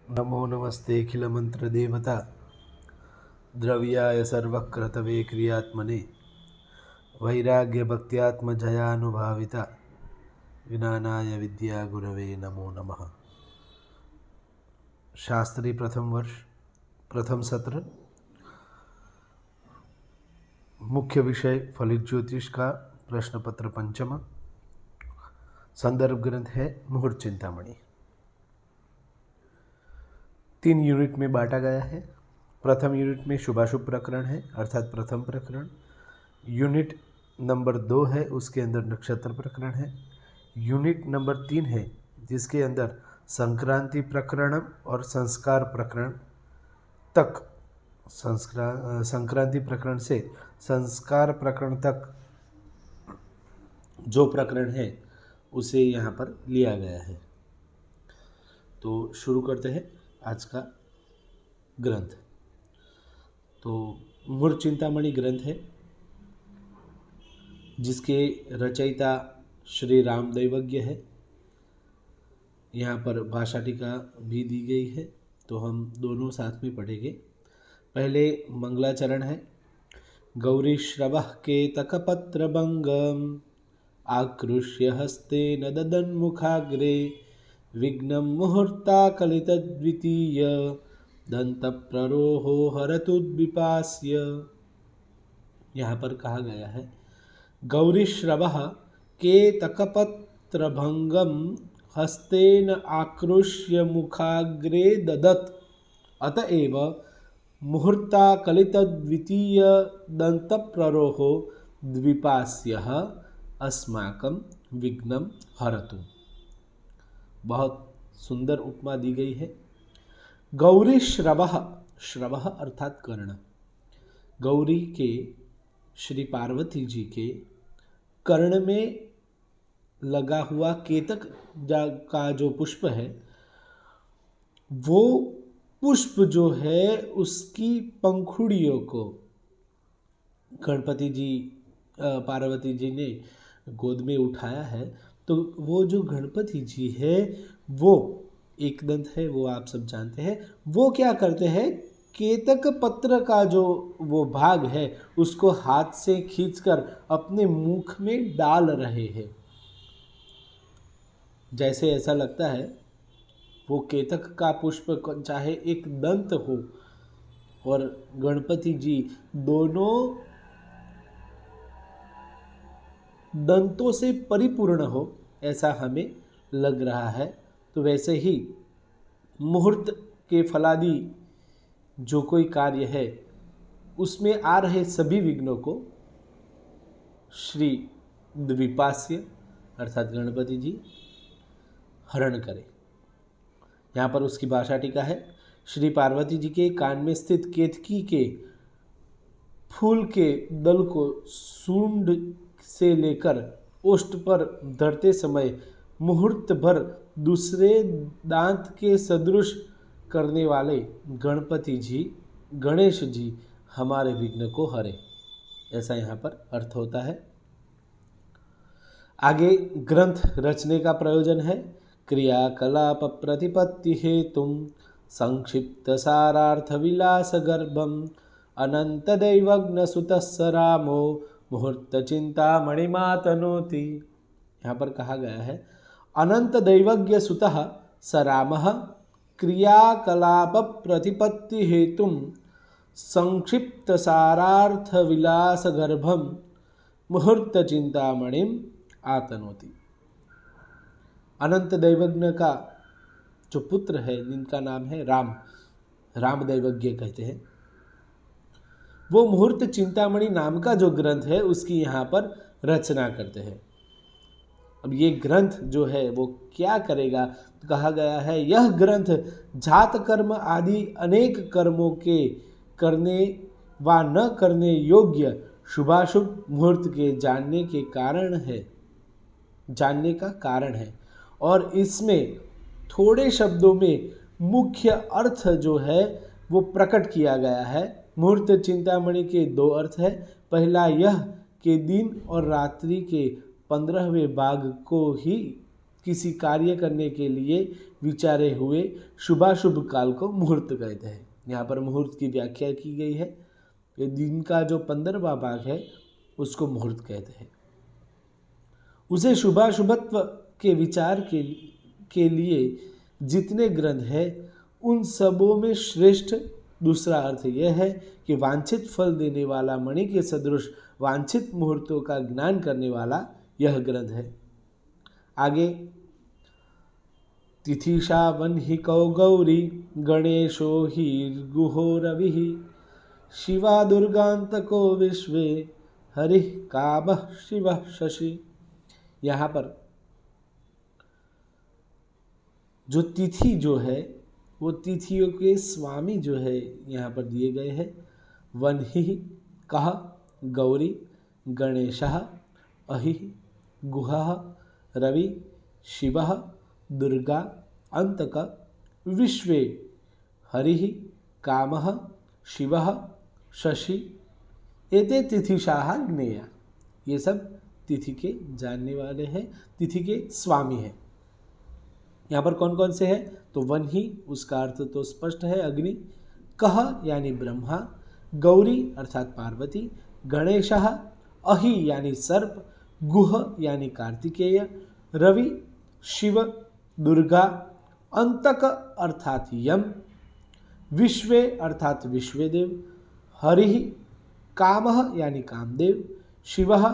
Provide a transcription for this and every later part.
नमो नमस्ते अखिलमन्त्रदेवता द्रव्याय सर्वक्रतवे क्रियात्मने वैराग्यभक्त्यात्मजयानुभाविता विज्ञानाय विद्यागुरवे नमो नमः। शास्त्री प्रथम वर्ष प्रथम सत्र, मुख्य विषय फलित ज्योतिष का प्रश्न पत्र पंचम। संदर्भ ग्रंथ है मुहूर्त चिंतामणि। 3 यूनिट में बांटा गया है। प्रथम यूनिट में शुभाशुभ प्रकरण है अर्थात प्रथम प्रकरण। यूनिट नंबर 2 है, उसके अंदर नक्षत्र प्रकरण है। यूनिट नंबर 3 है जिसके अंदर संक्रांति प्रकरण और संस्कार प्रकरण तक, संक्रांति प्रकरण से संस्कार प्रकरण तक जो प्रकरण है उसे यहाँ पर लिया गया है। तो शुरू करते हैं आज का ग्रंथ। तो मुहूर्त चिंतामणि ग्रंथ है जिसके रचयिता श्री राम दैवज्ञ है। यहाँ पर भाषा टीका भी दी गई है, तो हम दोनों साथ में पढ़ेंगे। पहले मंगलाचरण है। गौरी श्रवः केतकपत्रभङ्गम् आकृष्य हस्ते न ददन्मुखाग्रे विघ्नं मुहूर्ताकलितद्वितीय दंतप्ररोहो हरतुद्विपास्य। यहाँ पर कहा गया है गौरीश्रवः केतकपत्रभङ्गं हस्तेन आकृष्य मुखाग्रे ददत् अतएव मुहूर्ताकलितद्वितीय दंतप्ररोहो द्विपास्यः अस्माकं विघ्नं हरतु। बहुत सुंदर उपमा दी गई है। गौरी श्रवः, श्रवः अर्थात कर्ण। गौरी के, श्री पार्वती जी के कर्ण में लगा हुआ केतक का जो पुष्प है, वो पुष्प जो है उसकी पंखुड़ियों को गणपति जी, पार्वती जी ने गोद में उठाया है। तो वो जो गणपति जी है वो एक दंत है, वो आप सब जानते हैं। वो क्या करते हैं, केतक पत्र का जो वो भाग है उसको हाथ से खींचकर अपने मुख में डाल रहे हैं। जैसे ऐसा लगता है वो केतक का पुष्प चाहे एक दंत हो और गणपति जी दोनों दंतों से परिपूर्ण हो, ऐसा हमें लग रहा है। तो वैसे ही मुहूर्त के फलादि जो कोई कार्य है उसमें आ रहे सभी विघ्नों को श्री द्विपास्य अर्थात गणपति जी हरण करें। यहाँ पर उसकी भाषा टीका है। श्री पार्वती जी के कान में स्थित केतकी के फूल के दल को सूंड से लेकर ओष्ठ पर धरते समय मुहूर्त भर दूसरे दांत के सदृश करने वाले गणपति जी, गणेश जी हमारे विघ्न को हरे, ऐसा यहाँ पर अर्थ होता है। आगे ग्रंथ रचने का प्रयोजन है। क्रियाकलाप प्रतिपत्ति हेतुम संक्षिप्त सारार्थ विलास गर्भम अनंत दैवज्ञ सुतस्य रामो मुहूर्त चिंतामणि मातनोति। यहाँ पर कहा गया है अनंत दैवज्ञ सुतः स रामः क्रियाकलाप प्रतिपत्ति हेतुम संक्षिप्त सारार्थ विलास गर्भम मुहूर्त चिंतामणिम आतनोति। अनंत दैवज्ञ का जो पुत्र है जिनका नाम है राम, राम दैवज्ञ कहते हैं, वो मुहूर्त चिंतामणि नाम का जो ग्रंथ है उसकी यहाँ पर रचना करते हैं। अब ये ग्रंथ जो है वो क्या करेगा, तो कहा गया है यह ग्रंथ जात कर्म आदि अनेक कर्मों के करने व न करने योग्य शुभाशुभ मुहूर्त के जानने के कारण है, जानने का कारण है। और इसमें थोड़े शब्दों में मुख्य अर्थ जो है वो प्रकट किया गया है। मुहूर्त चिंतामणि के 2 अर्थ है। पहला यह कि दिन और रात्रि के 15वें भाग को ही किसी कार्य करने के लिए विचारे हुए शुभाशुभ काल को मुहूर्त कहते हैं। यहाँ पर मुहूर्त की व्याख्या की गई है। ये दिन का जो 15वां भाग है उसको मुहूर्त कहते हैं। उसे शुभाशुभत्व के विचार के लिए जितने ग्रंथ हैं उन सबों में श्रेष्ठ दूसरा अर्थ यह है कि वांछित फल देने वाला मणि के सदृश वांछित मुहूर्तों का ज्ञान करने वाला यह ग्रंथ है। आगे तिथिषा वह्निकौ गौरी गणेशो हीर्गुहो रविः शिवा दुर्गान्तको विश्वे हरिः कामः शिवः शशि। यहाँ पर जो तिथि जो है वो तिथियों के स्वामी जो है यहाँ पर दिए गए हैं। वह्निः कः गौरी गणेशः अहिः गुहः रवि शिवः दुर्गा अंतक विश्वे हरिः कामः शिवः शशि एते तिथिशाः ज्ञेया। ये सब तिथि के जानने वाले हैं, तिथि के स्वामी हैं। यहाँ पर कौन कौन से हैं? तो वह्नि उसका अर्थ तो स्पष्ट है, अग्नि। कह यानी ब्रह्मा, गौरी अर्थात पार्वती, गणेशः अहि यानी सर्प, गुह यानी कार्तिकेय, रवि शिव, दुर्गा, अंतक अर्थात यम, विश्वे अर्थात विश्वेदेव, हरि कामः यानी कामदेव, शिवः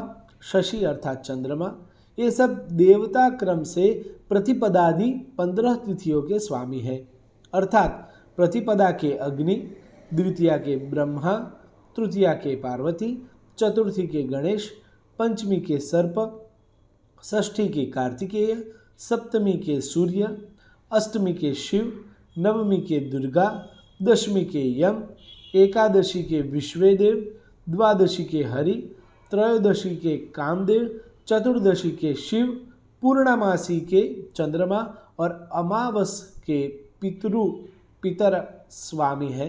शशि अर्थात चंद्रमा। ये सब देवता क्रम से प्रतिपदादि 15 तिथियों के स्वामी हैं। अर्थात प्रतिपदा के अग्नि, द्वितीया के ब्रह्मा, तृतीया के पार्वती, चतुर्थी के गणेश, पंचमी के सर्प, षष्ठी के कार्तिकेय, सप्तमी के सूर्य, अष्टमी के शिव, नवमी के दुर्गा, दशमी के यम, एकादशी के विश्वेदेव, द्वादशी के हरि, त्रयोदशी के कामदेव, चतुर्दशी के शिव, पूर्णमासी के चंद्रमा और अमावस के पितर स्वामी है।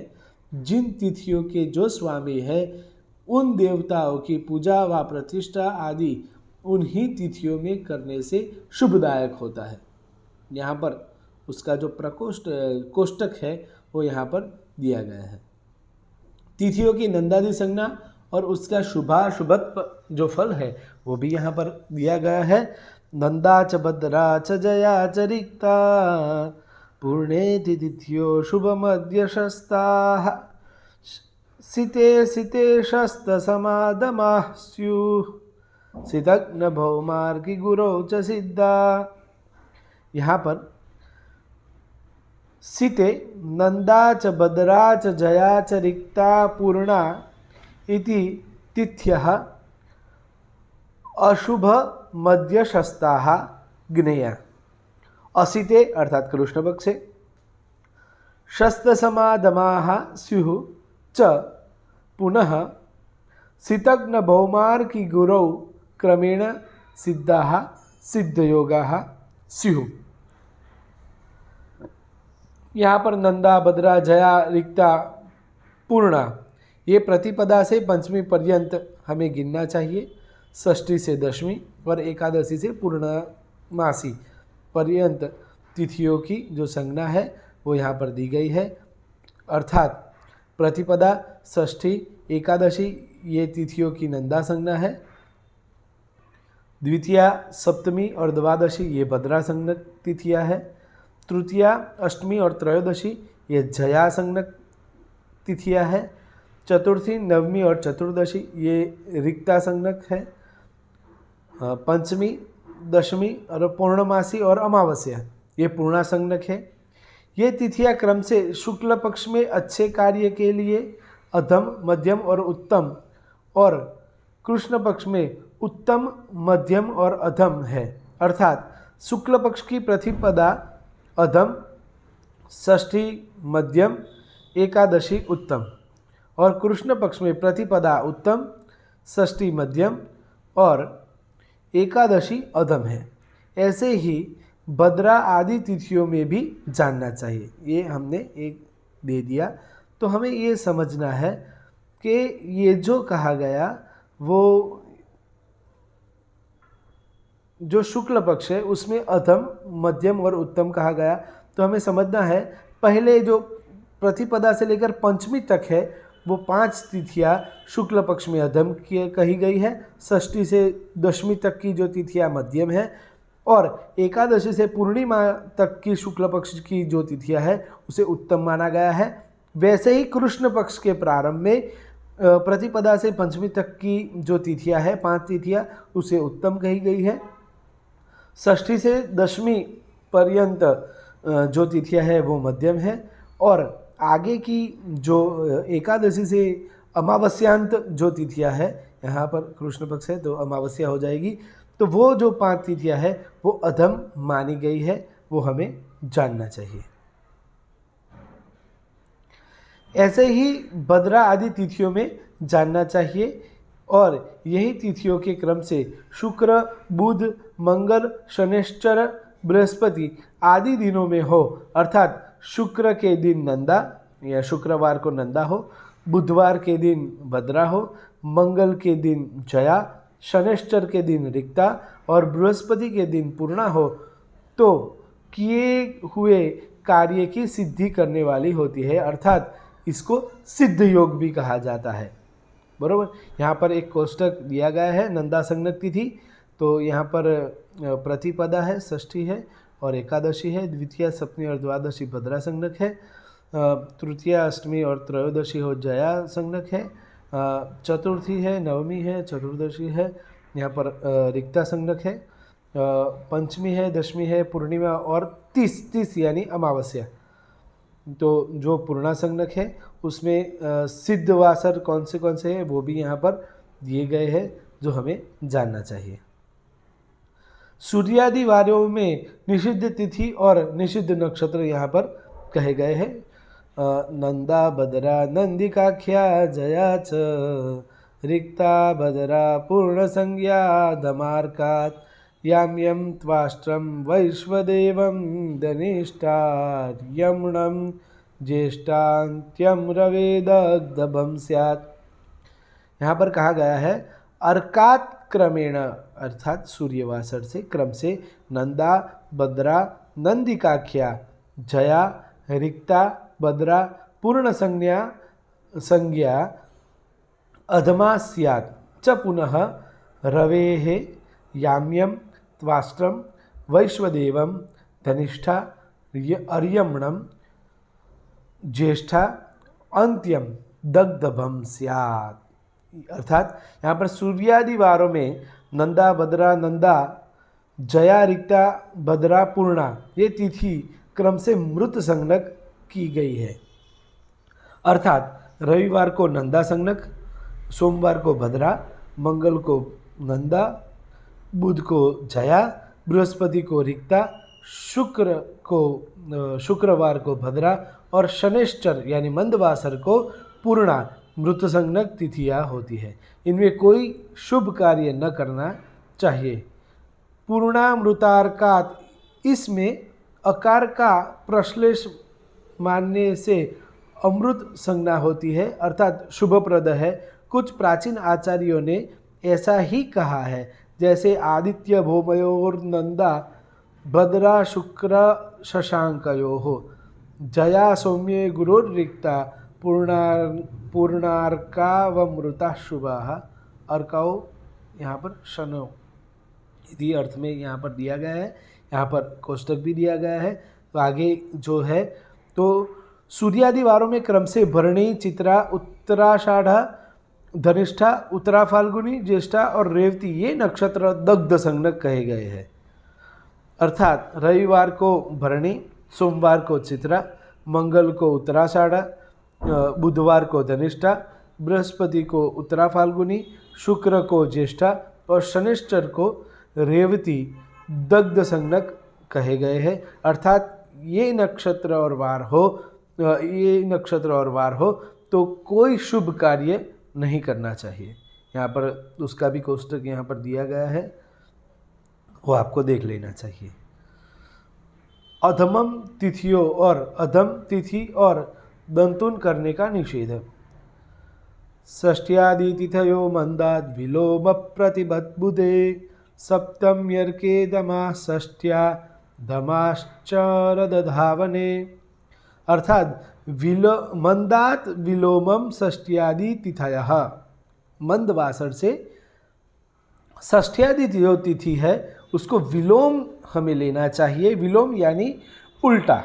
जिन तिथियों के जो स्वामी है उन देवताओं की पूजा व प्रतिष्ठा आदि उन्हीं तिथियों में करने से शुभदायक होता है। यहाँ पर उसका जो कोष्टक है वो यहाँ पर दिया गया है। तिथियों की नंदादि संज्ञा और उसका शुभाशुभत्व जो फल है वो भी यहाँ पर दिया गया है। नंदा च भद्रा च जया च रिक्ता पूर्णेति तिथ्यो शुभमध्यशस्ताः सिते शस्तसमादमाः स्युः सितग्न भौमार्गी गुरौ च सिद्धा। यहाँ पर सिते नंदा च भद्रा च जया च रिक्ता पूर्णा इति तिथ्यः अशुभ मध्यशस्ताः ज्ञेया। असिते अर्थात कृष्ण पक्षे, शस्तसमादमाः स्युः च पुनः सितग्न भौमार्की गुरौ क्रमेण सिद्धाः सिद्धयोगाः स्युः। यहाँ पर नंदा भद्रा जया रिक्ता पूर्णा ये प्रतिपदा से पंचमी पर्यंत हमें गिनना चाहिए, षष्ठी से दशमी और एकादशी से पूर्णमासी पर्यंत तिथियों की जो संज्ञा है वो यहाँ पर दी गई है। अर्थात प्रतिपदा, षष्ठी, एकादशी ये तिथियों की नंदा संज्ञा है। द्वितीया, सप्तमी और द्वादशी ये भद्रा संज्ञक तिथियाँ है। तृतीया, अष्टमी और त्रयोदशी ये जया संज्ञक तिथियाँ है। चतुर्थी, नवमी और चतुर्दशी ये रिक्ता संज्ञक है। पंचमी, दशमी और पूर्णमासी और अमावस्या ये पूर्णा संज्ञक है। ये तिथियां क्रम से शुक्ल पक्ष में अच्छे कार्य के लिए अधम, मध्यम और उत्तम और कृष्ण पक्ष में उत्तम, मध्यम और अधम है। अर्थात शुक्ल पक्ष की प्रतिपदा अधम, षष्ठी मध्यम, एकादशी उत्तम और कृष्ण पक्ष में प्रतिपदा उत्तम, षष्ठी मध्यम और एकादशी अधम है। ऐसे ही भद्रा आदि तिथियों में भी जानना चाहिए। ये हमने एक दे दिया। तो हमें ये समझना है कि ये जो कहा गया वो जो शुक्ल पक्ष है उसमें अधम, मध्यम और उत्तम कहा गया। तो हमें समझना है, पहले जो प्रतिपदा से लेकर पंचमी तक है वो 5 तिथियां शुक्ल पक्ष में अधम की कही गई है, षष्ठी से दशमी तक की जो तिथियां मध्यम है, और एकादशी से पूर्णिमा तक की शुक्ल पक्ष की जो तिथियां है उसे उत्तम माना गया है। वैसे ही कृष्ण पक्ष के प्रारंभ में प्रतिपदा से पंचमी तक की जो तिथियां है 5 तिथियां उसे उत्तम कही गई है। षष्ठी से दशमी पर्यंत जो तिथियां है वो मध्यम है, और आगे की जो एकादशी से अमावस्यांत जो तिथियां है, यहाँ पर कृष्ण पक्ष है तो अमावस्या हो जाएगी, तो वो जो 5 तिथियां है वो अधम मानी गई है, वो हमें जानना चाहिए। ऐसे ही भद्रा आदि तिथियों में जानना चाहिए, और यही तिथियों के क्रम से शुक्र, बुध, मंगल, शनिश्चर, बृहस्पति आदि दिनों में हो, अर्थात शुक्र के दिन नंदा या शुक्रवार को नंदा हो, बुधवार के दिन भद्रा हो, मंगल के दिन जया, शनिश्चर के दिन रिक्ता और बृहस्पति के दिन पूर्णा हो, तो किए हुए कार्य की सिद्धि करने वाली होती है, अर्थात इसको सिद्ध योग भी कहा जाता है। बरोबर, यहाँ पर एक कोष्टक दिया गया है नंदा संज्ञक तिथि, तो यहाँ पर प्रतिपदा है, षष्ठी है और एकादशी है, द्वितीय, सप्तमी और द्वादशी भद्रा संज्ञक है, तृतीय, अष्टमी और त्रयोदशी हो जया संज्ञक है, चतुर्थी है, नवमी है, चतुर्दशी है, यहाँ पर रिक्ता संज्ञक है, पंचमी है, दशमी है, पूर्णिमा और 30 यानी अमावस्या। तो जो पूर्णा संज्ञक है उसमें सिद्ध वासर कौन से हैं वो भी यहाँ पर दिए गए हैं, जो हमें जानना चाहिए। सूर्यादि वारों में निषिद्ध तिथि और निषिद्ध नक्षत्र यहाँ पर कहे गए हैं। नंदा भद्रा नंदिकाख्या जया च, रिक्ता भद्रा पूर्ण संज्ञा दमार्कात्, याम यम त्वाष्ट्रम वैश्वदेवम धनिष्ठार्यमणम ज्येष्ठान्त्यम रवेदग्धभम स्यात्। यहाँ पर कहा गया है अर्कात क्रमेण, अर्थात सूर्यवासर से क्रम से नंदा, भद्रा, नंदिकाख्या, जया, रिक्ता, भद्रा, पूर्ण संज्ञा अधमा स्यात् च पुनः रवेः याम्यम त्वाष्ट्रम वैश्वदेवम धनिष्ठा अर्यमणम ज्येष्ठा अंत्यम दग्धभम स्यात्। अर्थात यहाँ पर सूर्यादि वारों में नंदा, भद्रा, नंदा, जया, रिक्ता, भद्रा, पूर्णा ये तिथि क्रम से मृत संज्ञक की गई है, अर्थात रविवार को नंदा संज्ञक, सोमवार को भद्रा, मंगल को नंदा, बुध को जया, बृहस्पति को रिक्ता, शुक्रवार को भद्रा और शनिश्चर यानी मंदवासर को पूर्णा मृत संज्ञक तिथियां होती है। इनमें कोई शुभ कार्य न करना चाहिए। पूर्णामृतार्कात, इसमें अकार का प्रश्लेष मानने से अमृत संज्ञा होती है, अर्थात शुभप्रद है। कुछ प्राचीन आचार्यों ने ऐसा ही कहा है, जैसे आदित्य भौमयोर नंदा भद्रा शुक्र शशांकयो हो, जया सौम्ये गुरुर्रिक्ता पूर्णार्का व मृता शुभा। अर्काओ यहाँ पर शनो इसी अर्थ में यहाँ पर दिया गया है, यहाँ पर कोष्टक भी दिया गया है। तो आगे जो है तो सूर्यादि वारों में क्रम से भरणी, चित्रा, उत्तराषाढ़ा, धनिष्ठा, उत्तरा फाल्गुनी, ज्येष्ठा और रेवती ये नक्षत्र दग्ध संज्ञक कहे गए हैं, अर्थात रविवार को भरणी, सोमवार को चित्रा, मंगल को उत्तराषाढ़ा, बुधवार को धनिष्ठा, बृहस्पति को उत्तरा फाल्गुनी, शुक्र को ज्येष्ठा और शनिश्चर को रेवती दग्ध संज्ञक कहे गए हैं, अर्थात ये नक्षत्र और वार हो तो कोई शुभ कार्य नहीं करना चाहिए। यहाँ पर उसका भी कोष्टक यहाँ पर दिया गया है, वो आपको देख लेना चाहिए। अधमम तिथियों और अधम तिथि और दंतुन करने का निषेध। षष्ट्यादि तिथयो मंदाद विलोम प्रतिबद्बुदे सप्तम्यर्के दमा षष्ट्या दमाश्चरदधावने। अर्थात मंदात विलोमम षष्ट्यादि तिथयः। मंदवासर से षष्ठ्यादि जो तिथि है उसको विलोम हमें लेना चाहिए। विलोम यानी उल्टा,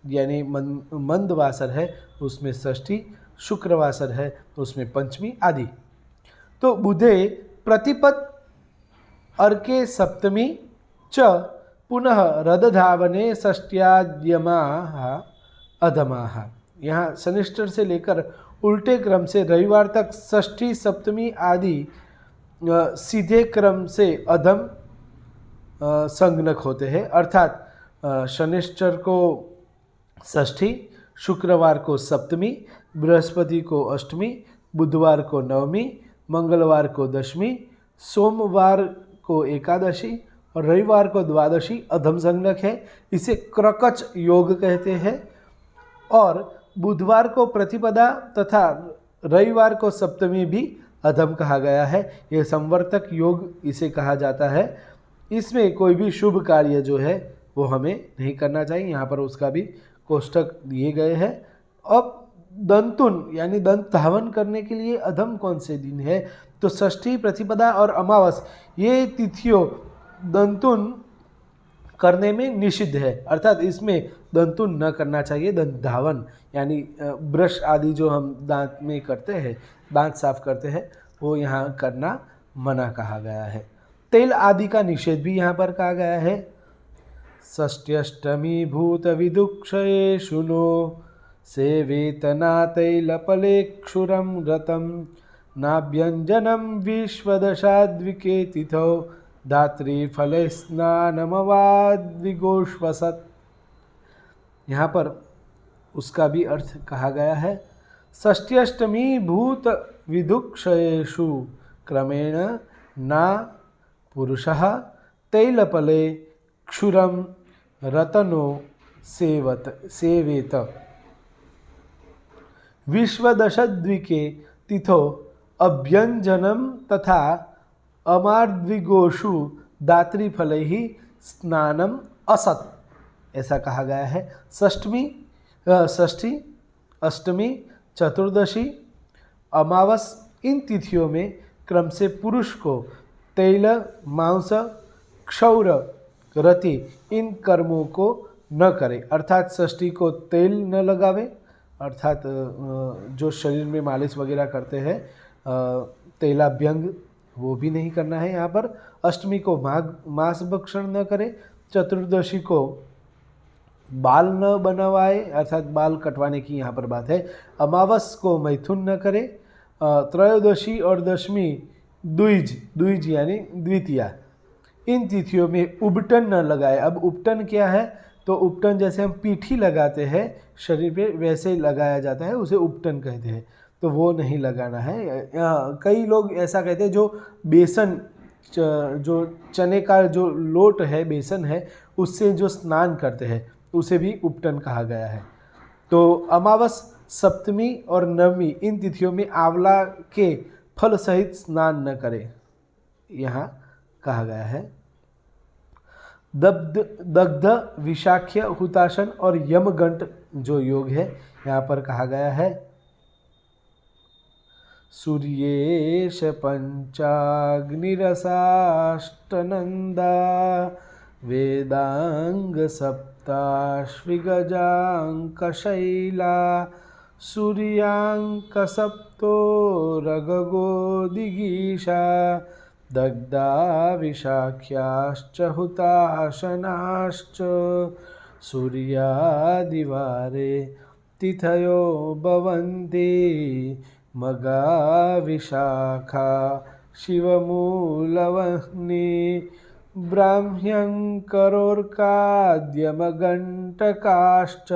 यानी मंदवासर है उसमें षष्ठी, शुक्रवासर है उसमें पंचमी आदि। तो बुधे प्रतिपद अर्के सप्तमी च पुनः रदधावने षष्ट्याद्यमाः अधमाः। यहाँ शनिश्चर से लेकर उल्टे क्रम से रविवार तक षष्ठी सप्तमी आदि सीधे क्रम से अधम संगनक होते हैं। अर्थात शनिश्चर को षष्ठी, शुक्रवार को सप्तमी, बृहस्पति को अष्टमी, बुधवार को नवमी, मंगलवार को दशमी, सोमवार को एकादशी और रविवार को द्वादशी अधम संगनक है। इसे क्रकच योग कहते हैं। और बुधवार को प्रतिपदा तथा रविवार को सप्तमी भी अधम कहा गया है। यह संवर्तक योग इसे कहा जाता है। इसमें कोई भी शुभ कार्य जो है वो हमें नहीं करना चाहिए। यहाँ पर उसका भी कोष्ठक दिए गए हैं। अब दंतुन यानी दंत धावन करने के लिए अधम कौन से दिन है? तो षष्ठी, प्रतिपदा और अमावस ये तिथियों दंतुन करने में निषिद्ध है। अर्थात इसमें दंतुन न करना चाहिए। दंत धावन यानी ब्रश आदि जो हम दांत में करते हैं, दांत साफ करते हैं, वो यहाँ करना मना कहा गया है। तेल आदि का निषेध भी यहाँ पर कहा गया है। षष्ट्यष्टमी भूत विदुक्षयेषु नो सेवेतना तैलपलेक्षुरम रतम नाभ्यंजनम विश्वदशाद्विके तिथौ धात्री फले स्नानमवाद्विगोष्वसत्। यहाँ पर उसका भी अर्थ कहा गया है। षष्ट्यष्टमी भूत विदुक्षयेषु क्रमेण ना पुरुषः तैलपले क्षुरम रतनो सेवेत विश्वदशद्विके तिथो अभ्यंजनम तथा अमार्द्विगोषु दातृफलैः स्नानम असत्, ऐसा कहा गया है। षष्ठी, अष्टमी, चतुर्दशी, अमावस इन तिथियों में क्रम से पुरुष को तैल, मांस, क्षौर, रति इन कर्मों को न करे। अर्थात षष्ठी को तेल न लगावे, अर्थात जो शरीर में मालिश वगैरह करते हैं तेलाभ्यंग वो भी नहीं करना है यहाँ पर। अष्टमी को मांस भक्षण न करे। चतुर्दशी को बाल न बनवाए, अर्थात बाल कटवाने की यहाँ पर बात है। अमावस को मैथुन न करे। त्रयोदशी और दशमी द्विज यानी द्वितीया, इन तिथियों में उबटन न लगाए। अब उपटन क्या है? तो उपटन जैसे हम पीठी लगाते हैं शरीर पे वैसे लगाया जाता है, उसे उपटन कहते हैं, तो वो नहीं लगाना है। कई लोग ऐसा कहते हैं जो बेसन, जो चने का जो लोट है, बेसन है, उससे जो स्नान करते हैं उसे भी उपटन कहा गया है। तो अमावस, सप्तमी और नवमी इन तिथियों में आंवला के फल सहित स्नान न करें, यहाँ कहा गया है। दग्ध, विशाख्य, हुताशन और यमगंट जो योग है यहाँ पर कहा गया है। सूर्येश पंचाग्निरसाष्टनंदा वेदांग सप्ताश्विगजांकशैला सूर्यांक सप्तो रगगोदिगीषा दग्धा विशाख्याश्च हुताशनाश्च सूर्यादिवारे तिथयो भवन्ति मगा विशाखा शिवमूलवह्नि ब्राह्म्यङ्करोर्काद्यमगण्टकाश्च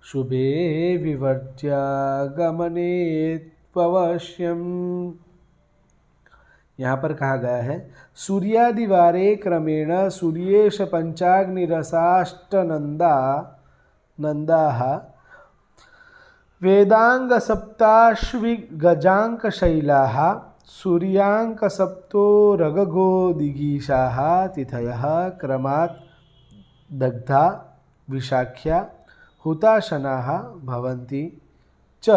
शुभे विवर्त्यागमने त्ववश्यम्। यहाँ पर कहा गया है सूर्यादिवारे क्रमेण सूर्येश पंचाग्निरसाष्टनंदाः वेदांग सप्ताश्विगजांक शैलाः सूर्यांक सप्तो रगगो दिगीशाः तिथयः क्रमात् दग्धा विशाख्या हुताशनाः भवन्ति च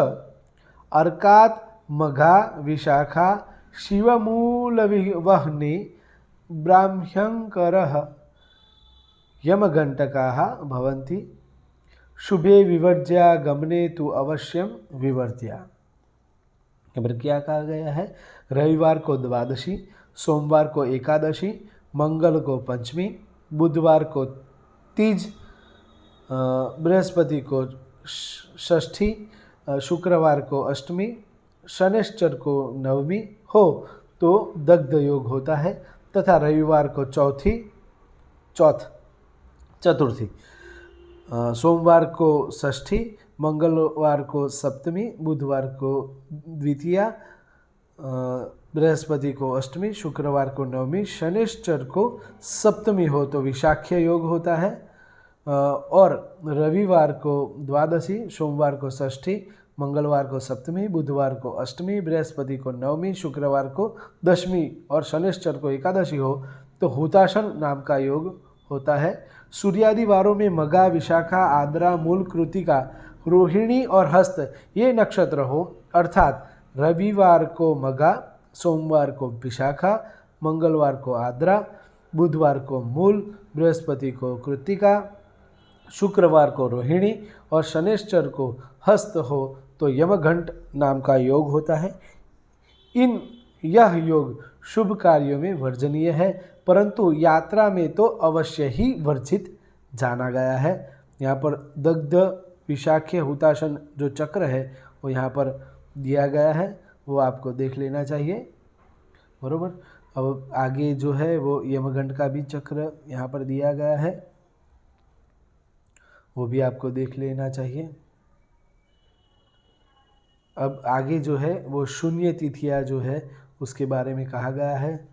अर्कात् मघा विशाखा शिवमूलवह्नि ब्राह्म्यङ्करः यमघण्टकाः भवन्ति शुभे विवर्ज्या गमने तु अवश्यम विवर्ज्या। यहाँ पर क्या कहा गया है? रविवार को द्वादशी, सोमवार को एकादशी, मंगल को पंचमी, बुधवार को तीज, बृहस्पति को षष्ठी, शुक्रवार को अष्टमी, शनिश्चर को नवमी हो तो दग्ध योग होता है तथा रविवार को चतुर्थी, सोमवार को षष्ठी, मंगलवार को सप्तमी, बुधवार को द्वितीया, बृहस्पति को अष्टमी, शुक्रवार को नवमी, शनिश्चर को सप्तमी हो तो विशाख्य योग होता है और रविवार को द्वादशी, सोमवार को षष्ठी, मंगलवार को सप्तमी, बुधवार को अष्टमी, बृहस्पति को नवमी, शुक्रवार को दशमी और शनिश्चर को एकादशी हो तो हुताशन नाम का योग होता है। सूर्यादि वारों में मघा, विशाखा, आद्रा, मूल, कृतिका, रोहिणी और हस्त ये नक्षत्र हो अर्थात रविवार को मघा, सोमवार को विशाखा, मंगलवार को आद्रा, बुधवार को मूल, बृहस्पति को कृतिका, शुक्रवार को रोहिणी और शनिश्चर को हस्त हो तो यमघंट नाम का योग होता है। यह योग शुभ कार्यों में वर्जनीय है परंतु यात्रा में तो अवश्य ही वर्जित जाना गया है। यहाँ पर दग्ध विशाख्य हुताशन जो चक्र है वो यहाँ पर दिया गया है, वो आपको देख लेना चाहिए, बरोबर। अब आगे जो है वो यमघंट का भी चक्र यहाँ पर दिया गया है, वो भी आपको देख लेना चाहिए। अब आगे जो है वो शून्य तिथियाँ जो है उसके बारे में कहा गया है।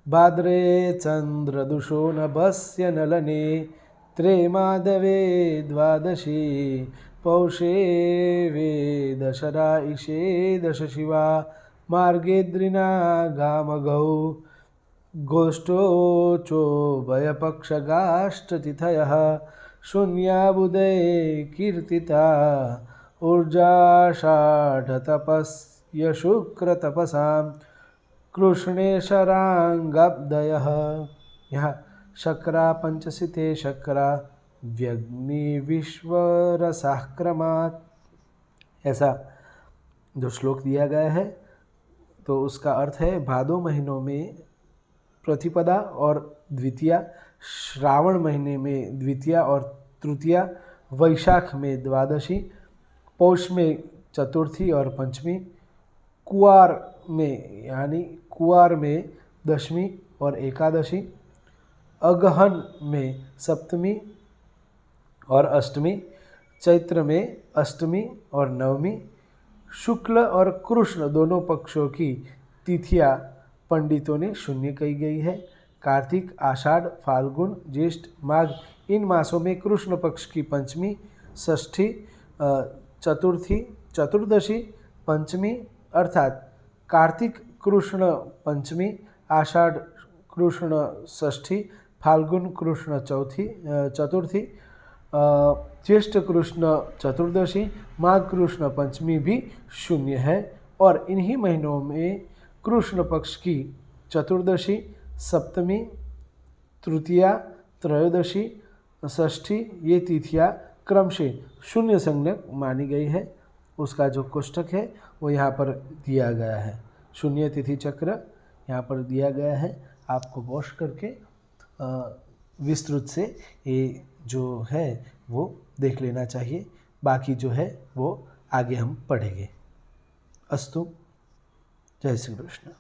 भाद्रे चंद्र दुषो नभस्य नलने त्रे माधवे द्वादशी पौषे वे दशरा इषे दश शिवा मार्गेद्रिना गामगौ गोष्ठोचो भयपक्षगाष्टतिथयः शून्याबुदे कीर्तिता ऊर्जाषाढतपस्य शुक्रतपसां कृष्णेशरांगाब्दयः। यहाँ शक्रा पंचसिते शक्रा व्यग्निविश्वरसाक्रमात् ऐसा जो श्लोक दिया गया है तो उसका अर्थ है भादो महीनों में प्रतिपदा और द्वितीया, श्रावण महीने में द्वितीया और तृतीया, वैशाख में द्वादशी, पौष में चतुर्थी और पंचमी, कुआर में यानी कुआर में दशमी और एकादशी, अगहन में सप्तमी और अष्टमी, चैत्र में अष्टमी और नवमी, शुक्ल और कृष्ण दोनों पक्षों की तिथियां पंडितों ने शून्य कही गई है। कार्तिक, आषाढ़, फाल्गुन, ज्येष्ठ, माघ इन मासों में कृष्ण पक्ष की पंचमी, षष्ठी, चतुर्थी, चतुर्दशी, पंचमी अर्थात कार्तिक कृष्ण पंचमी, आषाढ़ कृष्ण षष्ठी, फाल्गुन कृष्ण चतुर्थी, ज्येष्ठ कृष्ण चतुर्दशी, माघ कृष्ण पंचमी भी शून्य है और इन्हीं महीनों में कृष्ण पक्ष की चतुर्दशी, सप्तमी, तृतीया, त्रयोदशी, षष्ठी ये तिथियां क्रमशः शून्य संज्ञक मानी गई है। उसका जो कोष्ठक है वो यहाँ पर दिया गया है, शून्य तिथि चक्र यहाँ पर दिया गया है। आपको वॉश करके विस्तृत से ये जो है वो देख लेना चाहिए, बाकी जो है वो आगे हम पढ़ेंगे। अस्तु, जय श्री कृष्ण।